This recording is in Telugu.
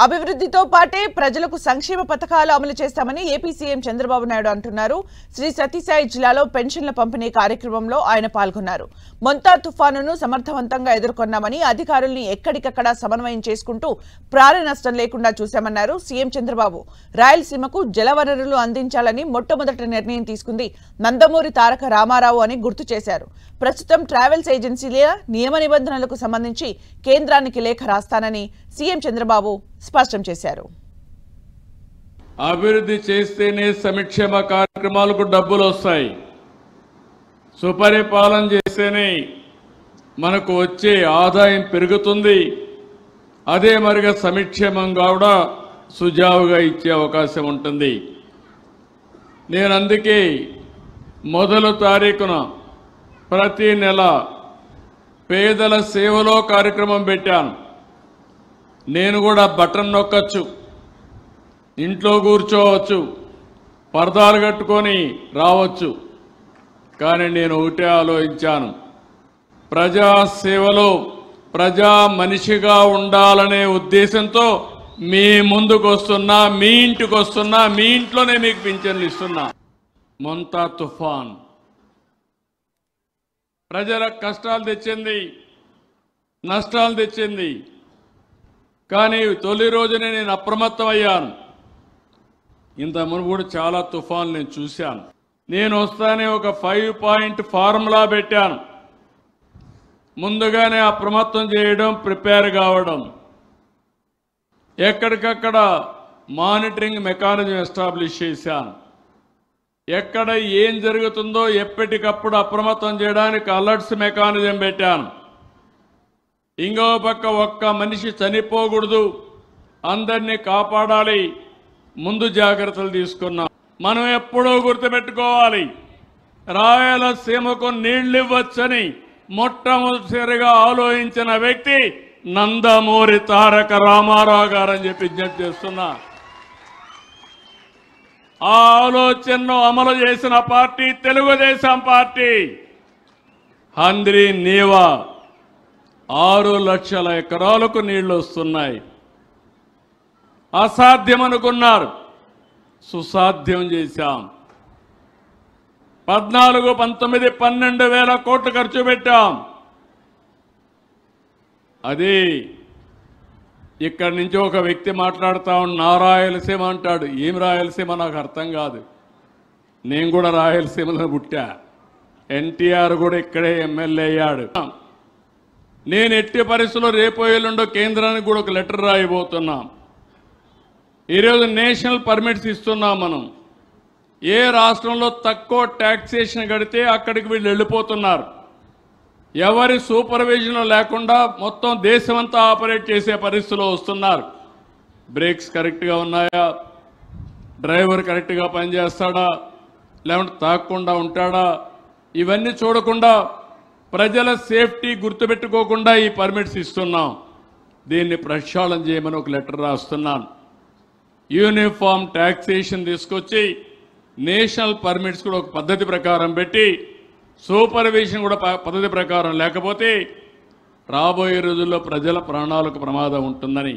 అభివృద్ధితో పాటే ప్రజలకు సంక్షేమ పథకాలు అమలు చేస్తామని ఏపీ సీఎం చంద్రబాబు నాయుడు అంటున్నారు. శ్రీ సత్యసాయి జిల్లాలో పెన్షన్ల పంపిణీ కార్యక్రమంలో ఆయన పాల్గొన్నారు. మొంతా తుఫానును సమర్థవంతంగా ఎదుర్కొన్నామని, అధికారుల్ని ఎక్కడికక్కడ సమన్వయం చేసుకుంటూ ప్రాణ నష్టం లేకుండా చూశామన్నారు సీఎం చంద్రబాబు. రాయలసీమకు జలవనరులు అందించాలని మొట్టమొదటి నిర్ణయం తీసుకుంది నందమూరి తారక రామారావు అని గుర్తు చేశారు. ప్రస్తుతం ట్రావెల్స్ ఏజెన్సీల నియమ నిబంధనలకు సంబంధించి కేంద్రానికి లేఖ రాస్తానని సీఎం చంద్రబాబు స్పష్టం చేశారు. అభివృద్ధి చేస్తేనే సంక్షేమ కార్యక్రమాలకు డబ్బులు వస్తాయి. సుపరిపాలన చేస్తేనే మనకు వచ్చే ఆదాయం పెరుగుతుంది. అదే మరిగా సంక్షేమం కూడా సుజావుగా ఇచ్చే అవకాశం ఉంటుంది. నేను అందుకే మొదటి తారీఖున ప్రతి నెల పేదల సేవలో కార్యక్రమం పెట్టాను. నేను కూడా బటన్ నొక్కచ్చు, ఇంట్లో కూర్చోవచ్చు, పరదాలు కట్టుకొని రావచ్చు. కానీ నేను ఒకటే ఆలోచించాను, ప్రజాసేవలో ప్రజా మనిషిగా ఉండాలనే ఉద్దేశంతో మీ ముందుకు వస్తున్నా, మీ ఇంటికి వస్తున్నా, మీ ఇంట్లోనే మీకు పింఛన్లు ఇస్తున్నా. మొంతా తుఫాన్ ప్రజలకు కష్టాలు తెచ్చింది, నష్టాలు తెచ్చింది. కానీ తొలి రోజునే నేను అప్రమత్తం అయ్యాను. ఇంత మునుపు కూడా చాలా తుఫాన్లు నేను చూశాను. నేను వస్తానే ఒక 5 పాయింట్ ఫార్ములా పెట్టాను. ముందుగానే అప్రమత్తం చేయడం, ప్రిపేర్ కావడం, ఎక్కడికక్కడ మానిటరింగ్ మెకానిజం ఎస్టాబ్లిష్ చేశాను. ఎక్కడ ఏం జరుగుతుందో ఎప్పటికప్పుడు అప్రమత్తం చేయడానికి అలర్ట్స్ మెకానిజం పెట్టాను. ఇంకో పక్క ఒక్క మనిషి చనిపోకూడదు, అందరినీ కాపాడాలి, ముందు జాగ్రత్తలు తీసుకున్నాం. మనం ఎప్పుడూ గుర్తుపెట్టుకోవాలి, రాయలసీమకు నీళ్లు ఇవ్వచ్చని మొట్టమొదటిసారిగా ఆలోచించిన వ్యక్తి నందమూరి తారక రామారావు గారని చెప్పి విజ్ఞప్తి చేస్తున్నా. ఆ ఆలోచనను అమలు చేసిన పార్టీ తెలుగుదేశం పార్టీ. హంద్రీ నీవా 6 లక్షల ఎకరాలకు నీళ్లు వస్తున్నాయి. అసాధ్యం అనుకున్నారు, సుసాధ్యం చేశాం. 14, 19, 12 వేల కోట్లు ఖర్చు పెట్టాం. అది ఇక్కడి నుంచి ఒక వ్యక్తి మాట్లాడుతా నా రాయలసీమ అంటాడు. ఏం రాయలసీమ నాకు అర్థం కాదు. నేను కూడా రాయలసీమలో పుట్టా. ఎన్టీఆర్ కూడా ఇక్కడే ఎమ్మెల్యే అయ్యాడు. నేను ఎట్టి పరిస్థితుల్లో రేపు ఎల్లుండో కేంద్రానికి కూడా ఒక లెటర్ రాయబోతున్నాం. ఈరోజు నేషనల్ పర్మిట్స్ ఇస్తున్నాం. మనం ఏ రాష్ట్రంలో తక్కువ ట్యాక్సేషన్ కడితే అక్కడికి వీళ్ళు వెళ్ళిపోతున్నారు. ఎవరి సూపర్విజన్ లేకుండా మొత్తం దేశమంతా ఆపరేట్ చేసే పరిస్థితిలో వస్తున్నారు. బ్రేక్స్ కరెక్ట్గా ఉన్నాయా, డ్రైవర్ కరెక్ట్గా పనిచేస్తాడా, లేకుంటే తాగకుండా ఉంటాడా, ఇవన్నీ చూడకుండా ప్రజల సేఫ్టీ గుర్తుపెట్టుకోకుండా ఈ పర్మిట్స్ ఇస్తున్నాం. దీన్ని ప్రక్షాళన చేయమని ఒక లెటర్ రాస్తున్నాను. యూనిఫామ్ ట్యాక్సేషన్ తీసుకొచ్చి నేషనల్ పర్మిట్స్ కూడా ఒక పద్ధతి ప్రకారం పెట్టి, సూపర్విజన్ కూడా పద్ధతి ప్రకారం లేకపోతే రాబోయే రోజుల్లో ప్రజల ప్రాణాలకు ప్రమాదం ఉంటుందని